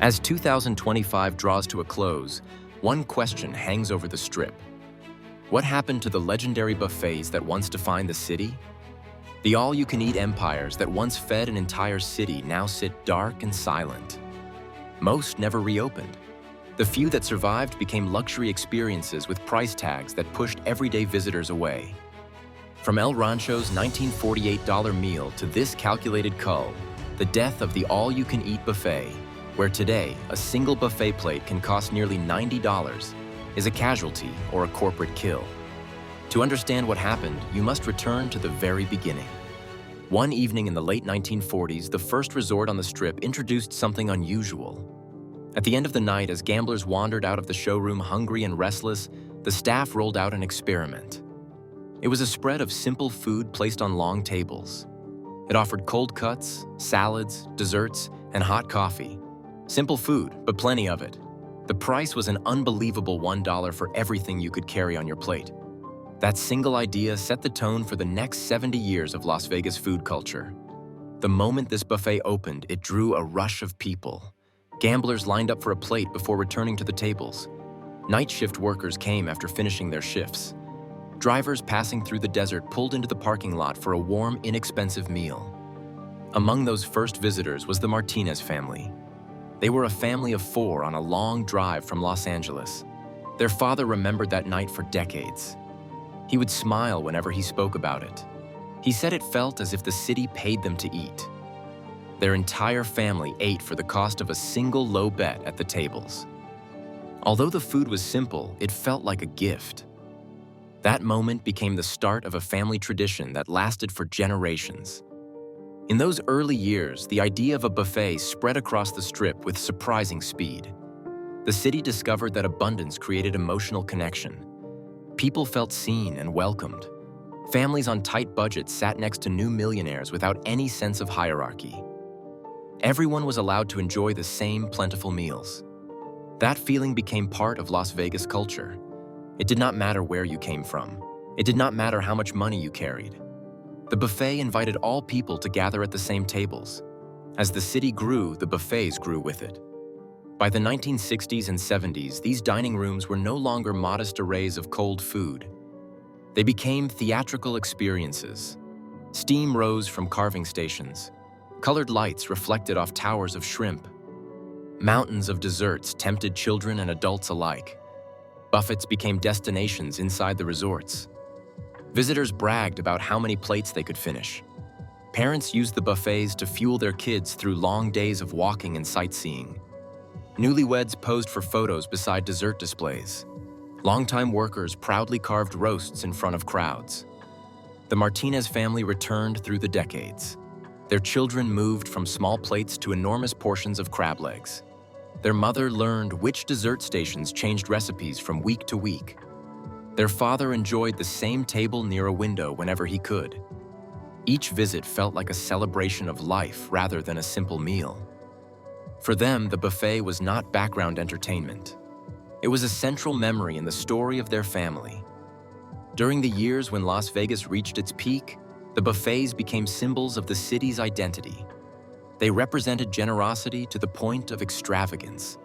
As 2025 draws to a close, one question hangs over the Strip. What happened to the legendary buffets that once defined the city? The all-you-can-eat empires that once fed an entire city now sit dark and silent. Most never reopened. The few that survived became luxury experiences with price tags that pushed everyday visitors away. From El Rancho's $1948 meal to this calculated cull, the death of the all-you-can-eat buffet, where today a single buffet plate can cost nearly $90, is a casualty or a corporate kill. To understand what happened, you must return to the very beginning. One evening in the late 1940s, the first resort on the Strip introduced something unusual. At the end of the night, as gamblers wandered out of the showroom hungry and restless, the staff rolled out an experiment. It was a spread of simple food placed on long tables. It offered cold cuts, salads, desserts, and hot coffee. Simple food, but plenty of it. The price was an unbelievable $1 for everything you could carry on your plate. That single idea set the tone for the next 70 years of Las Vegas food culture. The moment this buffet opened, it drew a rush of people. Gamblers lined up for a plate before returning to the tables. Night shift workers came after finishing their shifts. Drivers passing through the desert pulled into the parking lot for a warm, inexpensive meal. Among those first visitors was the Martinez family. They were a family of 4 on a long drive from Los Angeles. Their father remembered that night for decades. He would smile whenever he spoke about it. He said it felt as if the city paid them to eat. Their entire family ate for the cost of a single low bet at the tables. Although the food was simple, it felt like a gift. That moment became the start of a family tradition that lasted for generations. In those early years, the idea of a buffet spread across the Strip with surprising speed. The city discovered that abundance created emotional connection. People felt seen and welcomed. Families on tight budgets sat next to new millionaires without any sense of hierarchy. Everyone was allowed to enjoy the same plentiful meals. That feeling became part of Las Vegas culture. It did not matter where you came from. It did not matter how much money you carried. The buffet invited all people to gather at the same tables. As the city grew, the buffets grew with it. By the 1960s and 70s, these dining rooms were no longer modest arrays of cold food. They became theatrical experiences. Steam rose from carving stations. Colored lights reflected off towers of shrimp. Mountains of desserts tempted children and adults alike. Buffets became destinations inside the resorts. Visitors bragged about how many plates they could finish. Parents used the buffets to fuel their kids through long days of walking and sightseeing. Newlyweds posed for photos beside dessert displays. Longtime workers proudly carved roasts in front of crowds. The Martinez family returned through the decades. Their children moved from small plates to enormous portions of crab legs. Their mother learned which dessert stations changed recipes from week to week. Their father enjoyed the same table near a window whenever he could. Each visit felt like a celebration of life rather than a simple meal. For them, the buffet was not background entertainment. It was a central memory in the story of their family. During the years when Las Vegas reached its peak, the buffets became symbols of the city's identity. They represented generosity to the point of extravagance.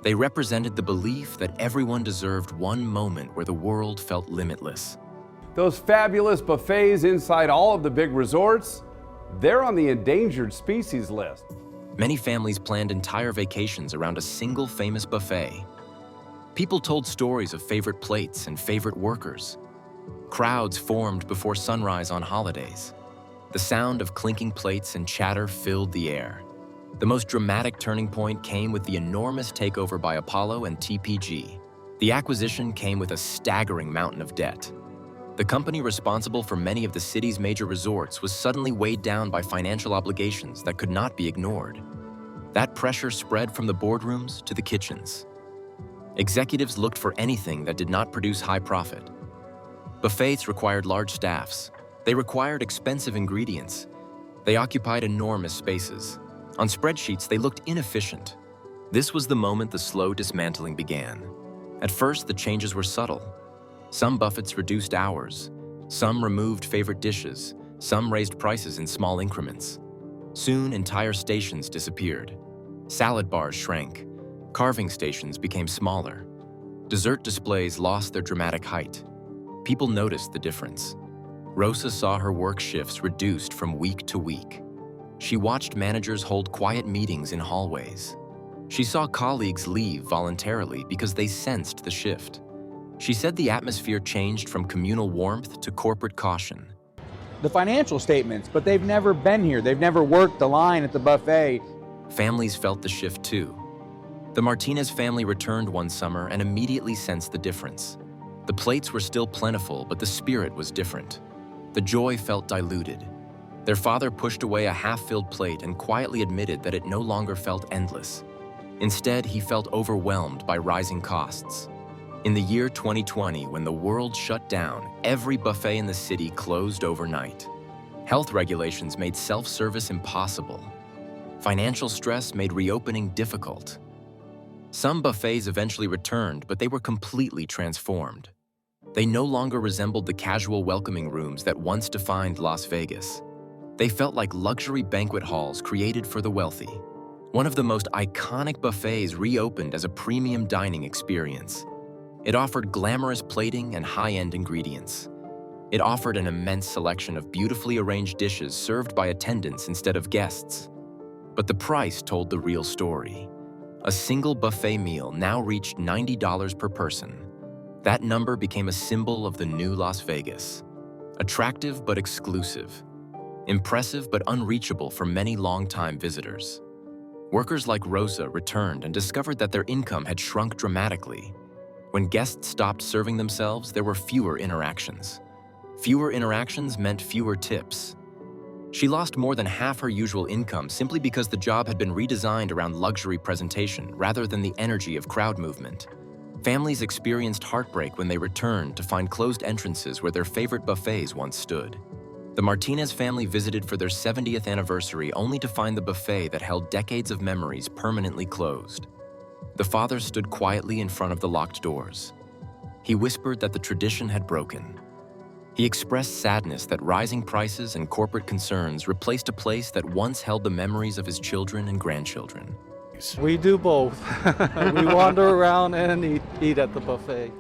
They represented the belief that everyone deserved one moment where the world felt limitless. Those fabulous buffets inside all of the big resorts, they're on the endangered species list. Many families planned entire vacations around a single famous buffet. People told stories of favorite plates and favorite workers. Crowds formed before sunrise on holidays. The sound of clinking plates and chatter filled the air. The most dramatic turning point came with the enormous takeover by Apollo and TPG. The acquisition came with a staggering mountain of debt. The company responsible for many of the city's major resorts was suddenly weighed down by financial obligations that could not be ignored. That pressure spread from the boardrooms to the kitchens. Executives looked for anything that did not produce high profit. Buffets required large staffs. They required expensive ingredients. They occupied enormous spaces. On spreadsheets, they looked inefficient. This was the moment the slow dismantling began. At first, the changes were subtle. Some buffets reduced hours. Some removed favorite dishes. Some raised prices in small increments. Soon, entire stations disappeared. Salad bars shrank. Carving stations became smaller. Dessert displays lost their dramatic height. People noticed the difference. Rosa saw her work shifts reduced from week to week. She watched managers hold quiet meetings in hallways. She saw colleagues leave voluntarily because they sensed the shift. She said the atmosphere changed from communal warmth to corporate caution. The financial statements, but they've never been here. They've never worked the line at the buffet. Families felt the shift too. The Martinez family returned one summer and immediately sensed the difference. The plates were still plentiful, but the spirit was different. The joy felt diluted. Their father pushed away a half-filled plate and quietly admitted that it no longer felt endless. Instead, he felt overwhelmed by rising costs. In the year 2020, when the world shut down, every buffet in the city closed overnight. Health regulations made self-service impossible. Financial stress made reopening difficult. Some buffets eventually returned, but they were completely transformed. They no longer resembled the casual welcoming rooms that once defined Las Vegas. They felt like luxury banquet halls created for the wealthy. One of the most iconic buffets reopened as a premium dining experience. It offered glamorous plating and high-end ingredients. It offered an immense selection of beautifully arranged dishes served by attendants instead of guests. But the price told the real story. A single buffet meal now reached $90 per person. That number became a symbol of the new Las Vegas. Attractive but exclusive. Impressive but unreachable for many longtime visitors. Workers like Rosa returned and discovered that their income had shrunk dramatically. When guests stopped serving themselves, there were fewer interactions. Fewer interactions meant fewer tips. She lost more than half her usual income simply because the job had been redesigned around luxury presentation rather than the energy of crowd movement. Families experienced heartbreak when they returned to find closed entrances where their favorite buffets once stood. The Martinez family visited for their 70th anniversary only to find the buffet that held decades of memories permanently closed. The father stood quietly in front of the locked doors. He whispered that the tradition had broken. He expressed sadness that rising prices and corporate concerns replaced a place that once held the memories of his children and grandchildren. We do both. We wander around and eat at the buffet.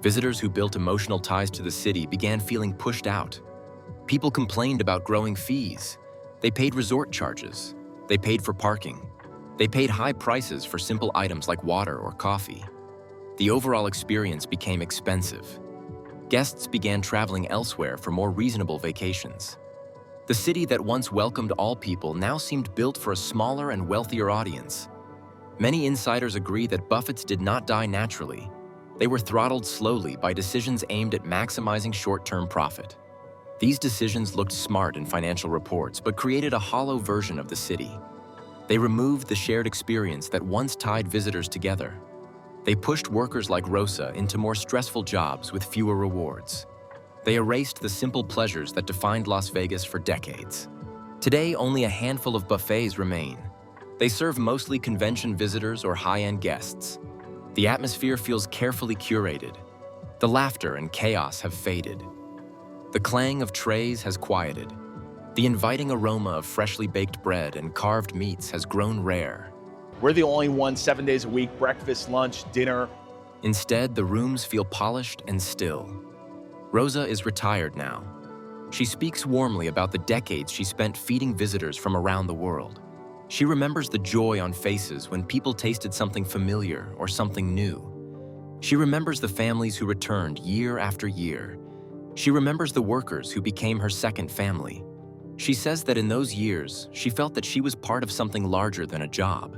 Visitors who built emotional ties to the city began feeling pushed out. People complained about growing fees. They paid resort charges. They paid for parking. They paid high prices for simple items like water or coffee. The overall experience became expensive. Guests began traveling elsewhere for more reasonable vacations. The city that once welcomed all people now seemed built for a smaller and wealthier audience. Many insiders agree that Buffett's did not die naturally. They were throttled slowly by decisions aimed at maximizing short-term profit. These decisions looked smart in financial reports, but created a hollow version of the city. They removed the shared experience that once tied visitors together. They pushed workers like Rosa into more stressful jobs with fewer rewards. They erased the simple pleasures that defined Las Vegas for decades. Today, only a handful of buffets remain. They serve mostly convention visitors or high-end guests. The atmosphere feels carefully curated. The laughter and chaos have faded. The clang of trays has quieted. The inviting aroma of freshly baked bread and carved meats has grown rare. We're the only ones 7 days a week, breakfast, lunch, dinner. Instead, the rooms feel polished and still. Rosa is retired now. She speaks warmly about the decades she spent feeding visitors from around the world. She remembers the joy on faces when people tasted something familiar or something new. She remembers the families who returned year after year. She remembers the workers who became her second family. She says that in those years, she felt that she was part of something larger than a job.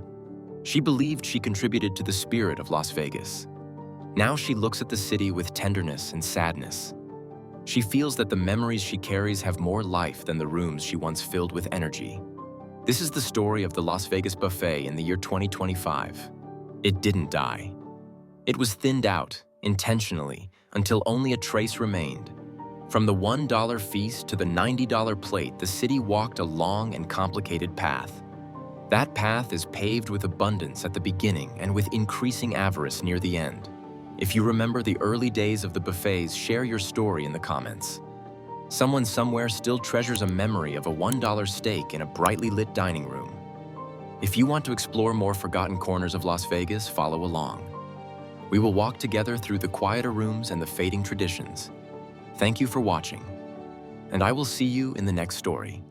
She believed she contributed to the spirit of Las Vegas. Now she looks at the city with tenderness and sadness. She feels that the memories she carries have more life than the rooms she once filled with energy. This is the story of the Las Vegas buffet in the year 2025. It didn't die. It was thinned out, intentionally, until only a trace remained. From the $1 feast to the $90 plate, the city walked a long and complicated path. That path is paved with abundance at the beginning and with increasing avarice near the end. If you remember the early days of the buffets, share your story in the comments. Someone somewhere still treasures a memory of a $1 steak in a brightly lit dining room. If you want to explore more forgotten corners of Las Vegas, follow along. We will walk together through the quieter rooms and the fading traditions. Thank you for watching, and I will see you in the next story.